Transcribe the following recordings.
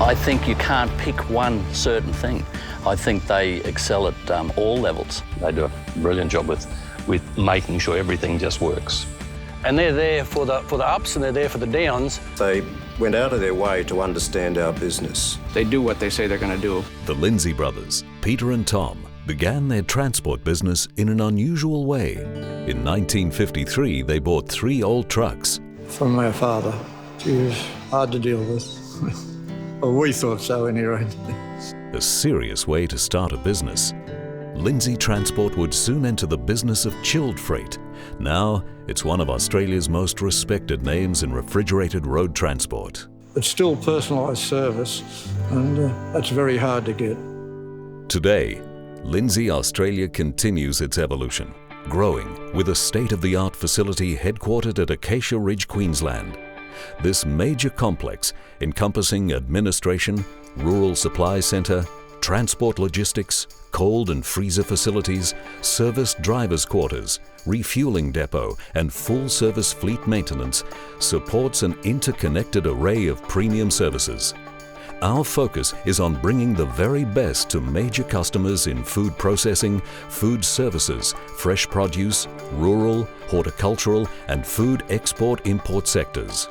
I think you can't pick one certain thing. I think they excel at all levels. They do a brilliant job with making sure everything just works. And they're there for the ups and they're there for the downs. They went out of their way to understand our business. They do what they say they're going to do. The Lindsay brothers, Peter and Tom, began their transport business in an unusual way. In 1953, they bought 3 old trucks. From our father. She was hard to deal with. Well, we thought so anyway. A serious way to start a business. Lindsay Transport would soon enter the business of chilled freight. Now, it's one of Australia's most respected names in refrigerated road transport. It's still personalised service, and that's very hard to get. Today, Lindsay Australia continues its evolution, growing with a state-of-the-art facility headquartered at Acacia Ridge, Queensland. This major complex, encompassing administration, rural supply centre, transport logistics, cold and freezer facilities, service drivers' quarters, refueling depot and full-service fleet maintenance, supports an interconnected array of premium services. Our focus is on bringing the very best to major customers in food processing, food services, fresh produce, rural, horticultural and food export-import sectors.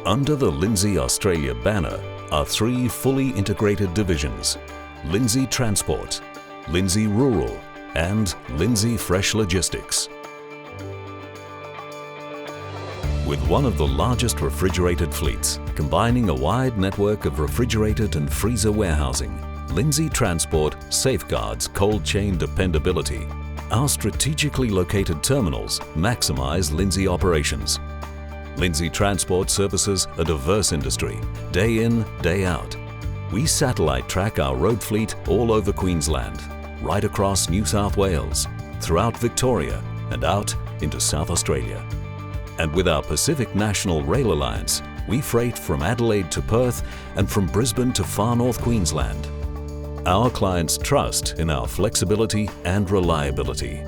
Under the Lindsay Australia banner are 3 fully integrated divisions: Lindsay Transport, Lindsay Rural and Lindsay Fresh Logistics. With one of the largest refrigerated fleets, combining a wide network of refrigerated and freezer warehousing, Lindsay Transport safeguards cold chain dependability. Our strategically located terminals maximize Lindsay operations. Lindsay Transport services a diverse industry, day in, day out. We satellite track our road fleet all over Queensland, right across New South Wales, throughout Victoria and out into South Australia. And with our Pacific National Rail Alliance, we freight from Adelaide to Perth and from Brisbane to far north Queensland. Our clients trust in our flexibility and reliability.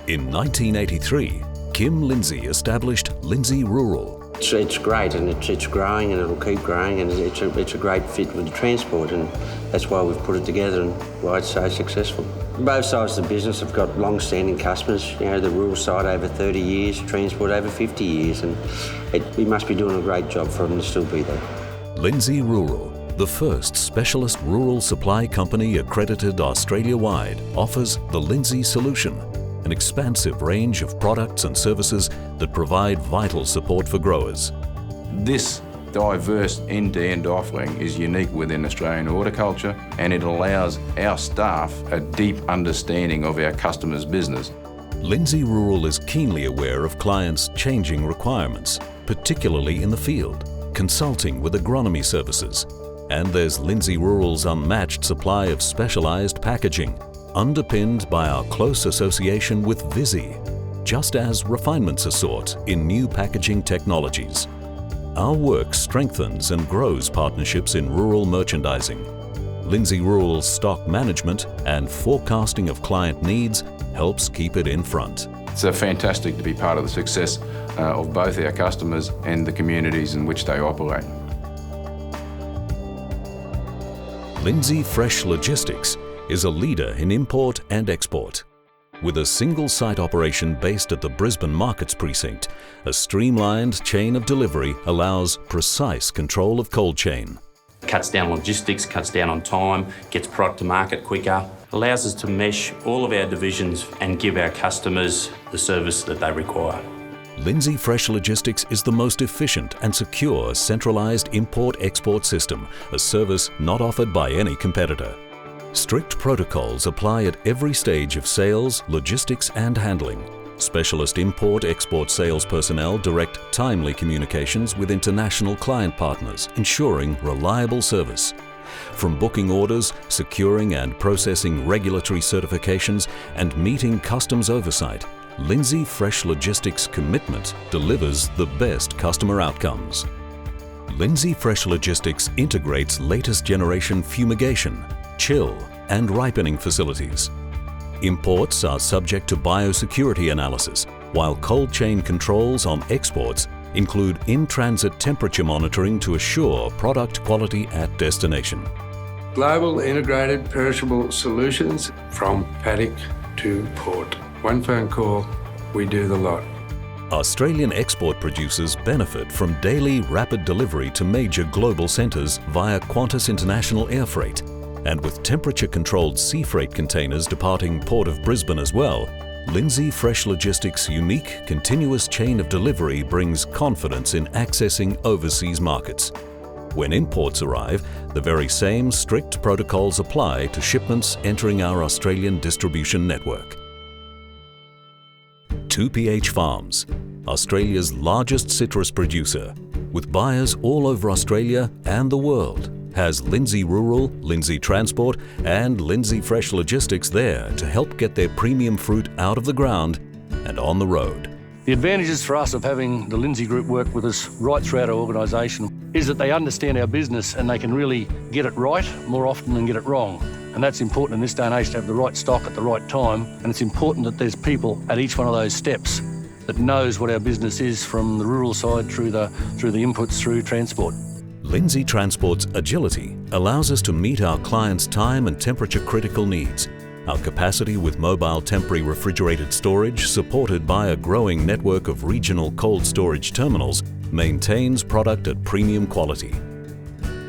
In 1983, Kim Lindsay established Lindsay Rural. It's great, and it's growing, and it'll keep growing, and it's a great fit with the transport, and that's why we've put it together and why it's so successful. Both sides of the business have got long-standing customers. You know, the rural side over 30 years, transport over 50 years, and we must be doing a great job for them to still be there. Lindsay Rural, the first specialist rural supply company accredited Australia-wide, offers the Lindsay Solution, an expansive range of products and services that provide vital support for growers. This diverse end-to-end offering is unique within Australian horticulture, and it allows our staff a deep understanding of our customers' business. Lindsay Rural is keenly aware of clients' changing requirements, particularly in the field, consulting with agronomy services. And there's Lindsay Rural's unmatched supply of specialised packaging, underpinned by our close association with Visy, just as refinements are sought in new packaging technologies. Our work strengthens and grows partnerships in rural merchandising. Lindsay Rural's stock management and forecasting of client needs helps keep it in front. It's fantastic to be part of the success of both our customers and the communities in which they operate. Lindsay Fresh Logistics is a leader in import and export. With a single site operation based at the Brisbane Markets Precinct, a streamlined chain of delivery allows precise control of cold chain. Cuts down logistics, cuts down on time, gets product to market quicker, allows us to mesh all of our divisions and give our customers the service that they require. Lindsay Fresh Logistics is the most efficient and secure centralised import-export system, a service not offered by any competitor. Strict protocols apply at every stage of sales, logistics and handling. Specialist import-export sales personnel direct timely communications with international client partners, ensuring reliable service. From booking orders, securing and processing regulatory certifications, and meeting customs oversight, Lindsay Fresh Logistics' commitment delivers the best customer outcomes. Lindsay Fresh Logistics integrates latest generation fumigation, chill and ripening facilities. Imports are subject to biosecurity analysis, while cold chain controls on exports include in-transit temperature monitoring to assure product quality at destination. Global integrated perishable solutions from paddock to port. One phone call, we do the lot. Australian export producers benefit from daily rapid delivery to major global centres via Qantas International Air Freight. And with temperature-controlled sea freight containers departing Port of Brisbane as well, Lindsay Fresh Logistics' unique, continuous chain of delivery brings confidence in accessing overseas markets. When imports arrive, the very same strict protocols apply to shipments entering our Australian distribution network. 2PH Farms, Australia's largest citrus producer, with buyers all over Australia and the world, has Lindsay Rural, Lindsay Transport and Lindsay Fresh Logistics there to help get their premium fruit out of the ground and on the road. The advantages for us of having the Lindsay Group work with us right throughout our organisation is that they understand our business and they can really get it right more often than get it wrong. And that's important in this day and age, to have the right stock at the right time. And it's important that there's people at each one of those steps that knows what our business is, from the rural side through the inputs through transport. Lindsay Transport's agility allows us to meet our clients' time and temperature critical needs. Our capacity with mobile temporary refrigerated storage, supported by a growing network of regional cold storage terminals, maintains product at premium quality.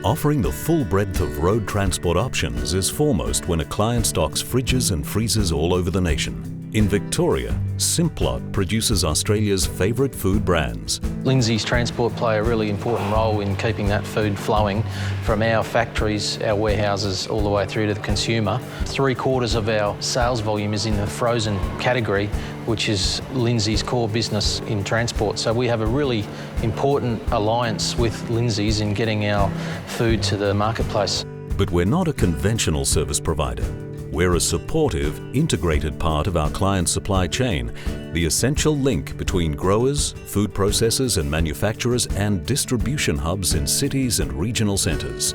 Offering the full breadth of road transport options is foremost when a client stocks fridges and freezers all over the nation. In Victoria, Simplot produces Australia's favourite food brands. Lindsay's Transport play a really important role in keeping that food flowing from our factories, our warehouses, all the way through to the consumer. 3/4 of our sales volume is in the frozen category, which is Lindsay's core business in transport. So we have a really important alliance with Lindsay's in getting our food to the marketplace. But we're not a conventional service provider. We're a supportive, integrated part of our client's supply chain, the essential link between growers, food processors and manufacturers and distribution hubs in cities and regional centres.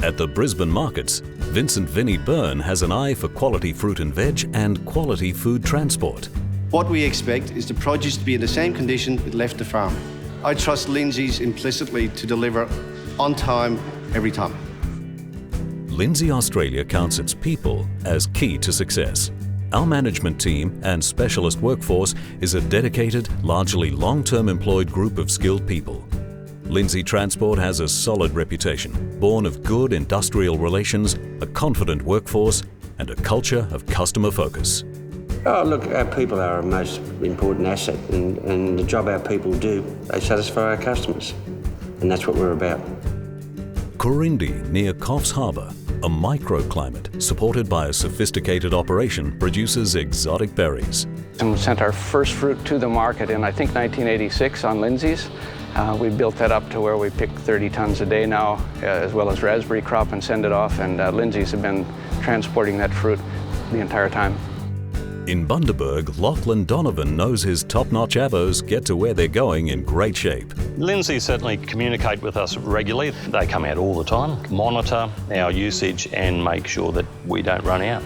At the Brisbane markets, Vincent Vinnie Byrne has an eye for quality fruit and veg and quality food transport. What we expect is the produce to be in the same condition it left the farm. I trust Lindsay's implicitly to deliver on time, every time. Lindsay Australia counts its people as key to success. Our management team and specialist workforce is a dedicated, largely long-term employed group of skilled people. Lindsay Transport has a solid reputation, born of good industrial relations, a confident workforce, and a culture of customer focus. Oh, look, our people are our most important asset, and the job our people do, they satisfy our customers, and that's what we're about. Corindi, near Coffs Harbour, a microclimate supported by a sophisticated operation, produces exotic berries. We sent our first fruit to the market in, I think, 1986 on Lindsay's. We built that up to where we pick 30 tons a day now, as well as raspberry crop, and send it off, and Lindsay's have been transporting that fruit the entire time. In Bundaberg, Lachlan Donovan knows his top-notch avos get to where they're going in great shape. Lindsay certainly communicate with us regularly. They come out all the time, monitor our usage and make sure that we don't run out.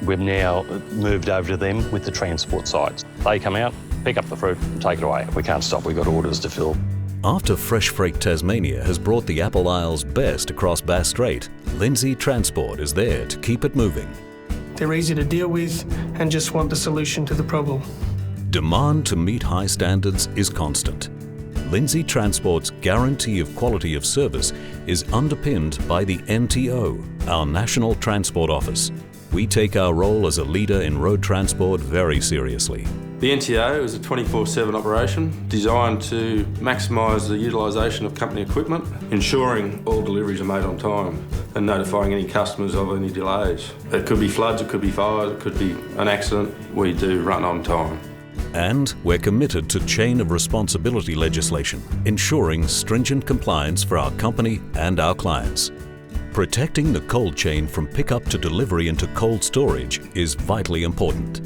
We've now moved over to them with the transport sites. They come out, pick up the fruit and take it away. We can't stop, we've got orders to fill. After Fresh Freight Tasmania has brought the Apple Isles best across Bass Strait, Lindsay Transport is there to keep it moving. They're easy to deal with and just want the solution to the problem. Demand to meet high standards is constant. Lindsay Transport's guarantee of quality of service is underpinned by the NTO, our National Transport Office. We take our role as a leader in road transport very seriously. The NTO is a 24/7 operation designed to maximise the utilisation of company equipment, ensuring all deliveries are made on time and notifying any customers of any delays. It could be floods, it could be fires, it could be an accident. We do run on time. And we're committed to chain of responsibility legislation, ensuring stringent compliance for our company and our clients. Protecting the cold chain from pickup to delivery into cold storage is vitally important.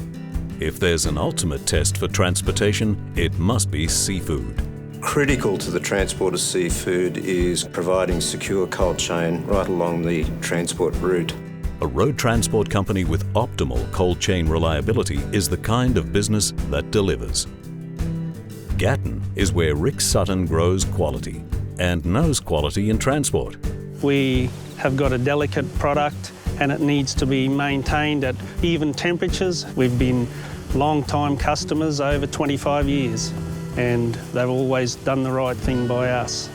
If there's an ultimate test for transportation, it must be seafood. Critical to the transport of seafood is providing secure cold chain right along the transport route. A road transport company with optimal cold chain reliability is the kind of business that delivers. Gatton, is where Rick Sutton grows quality and knows quality in transport. We have got a delicate product and it needs to be maintained at even temperatures. We've been long-time customers over 25 years and they've always done the right thing by us.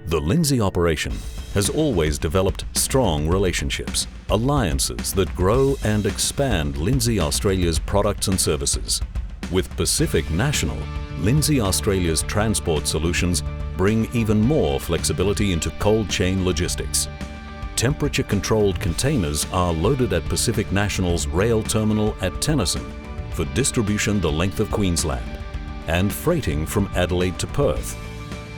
The Lindsay operation has always developed strong relationships, alliances that grow and expand Lindsay Australia's products and services. With Pacific National, Lindsay Australia's transport solutions bring even more flexibility into cold chain logistics. Temperature-controlled containers are loaded at Pacific National's rail terminal at Tennyson for distribution the length of Queensland and freighting from Adelaide to Perth.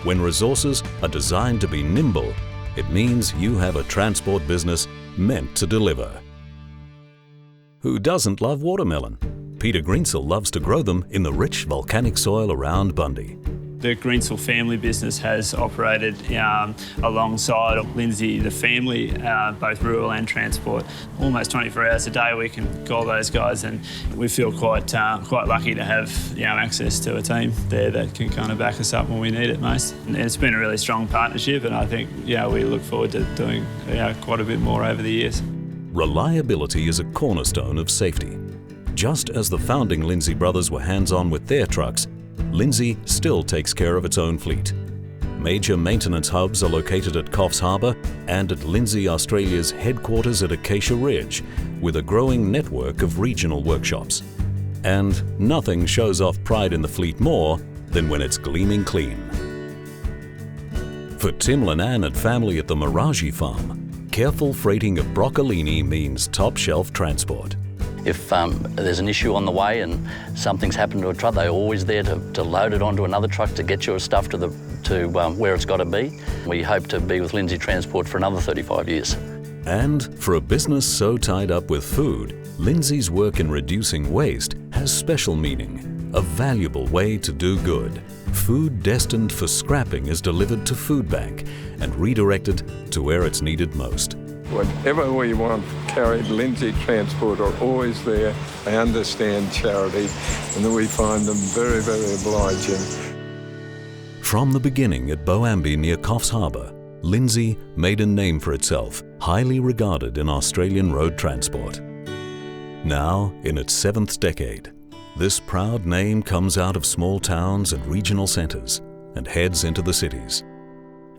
When resources are designed to be nimble, it means you have a transport business meant to deliver. Who doesn't love watermelon? Peter Greensell loves to grow them in the rich volcanic soil around Bundy. The Greensell family business has operated alongside Lindsay, the family, both rural and transport. Almost 24 hours a day we can call those guys, and we feel quite lucky to have access to a team there that can kind of back us up when we need it most. And it's been a really strong partnership, and I think we look forward to doing quite a bit more over the years. Reliability is a cornerstone of safety. Just as the founding Lindsay brothers were hands-on with their trucks, Lindsay still takes care of its own fleet. Major maintenance hubs are located at Coffs Harbour and at Lindsay Australia's headquarters at Acacia Ridge, with a growing network of regional workshops. And nothing shows off pride in the fleet more than when it's gleaming clean. For Tim Linan and family at the Miraji farm, careful freighting of broccolini means top-shelf transport. If there's an issue on the way and something's happened to a truck, they're always there to load it onto another truck to get your stuff to where it's got to be. We hope to be with Lindsay Transport for another 35 years. And for a business so tied up with food, Lindsay's work in reducing waste has special meaning, a valuable way to do good. Food destined for scrapping is delivered to Food Bank and redirected to where it's needed most. Whatever we want carried, Lindsay Transport are always there. They understand charity and we find them very, very obliging. From the beginning at Boambi near Coffs Harbour, Lindsay made a name for itself, highly regarded in Australian road transport. Now, in its 7th decade, this proud name comes out of small towns and regional centres and heads into the cities.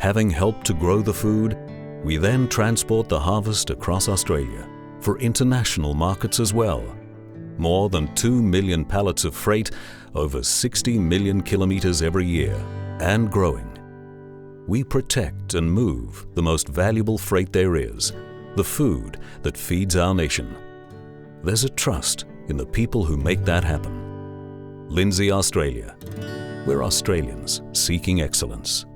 Having helped to grow the food, we then transport the harvest across Australia for international markets as well. More than 2 million pallets of freight, over 60 million kilometres every year, and growing. We protect and move the most valuable freight there is, the food that feeds our nation. There's a trust in the people who make that happen. Lindsay Australia. We're Australians seeking excellence.